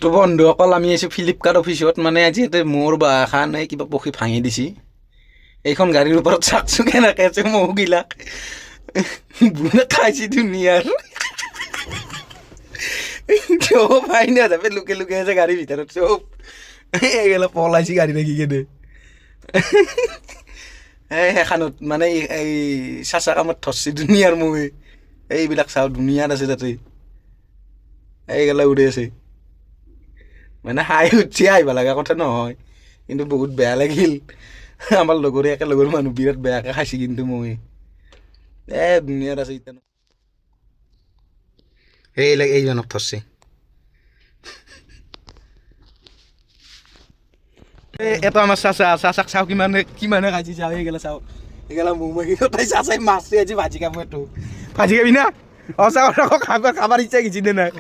তো বন্ধুসকল আমি আছোঁ ফ্লিপকাৰ্ট অফিচত মানে আজি ইয়াতে মোৰ বা এখান কিবা পক্ষী ভাঙি দিছি এইখন গাড়ীৰ ওপৰত চাকচোন কেনেকৈ আছে মহগিলাক বুঢ়া খাইছি ধুনীয়াৰ চব পাই নাযাবে লুকে লুকে আছে গাড়ীৰ ভিতৰত চব এইগিলা পলাইছি গাড়ী ৰাখি কেনে সেইখানত মানে এই চাচা কামত ধৰছি ধুনীয়াৰ মহে এইবিলাক চাওঁ ধুনীয়াত আছে তাতে এইগিলা উৰি আছে মানে হাই উঠি আহিব লগা কথা নহয় কিন্তু বহুত বেয়া লাগিল আমাৰ লগৰে একেলগৰ মানুহ বিৰাট বেয়াকৈ খাইছে কিন্তু মই ধুনীয়াত আছে এতিয়া এইজনক ধৰছে এটা আমাৰ চাচাক চাওঁ কিমানে খাইছে চাওঁ এইগিলা চাওঁ এইগিলা মৌমাখি তাই চাচাই মাছটো আজি ভাজি খাব এইটো ভাজি খাবি না অঁ চাওঁ খাবাৰ ইচ্ছা গেছি নে নাই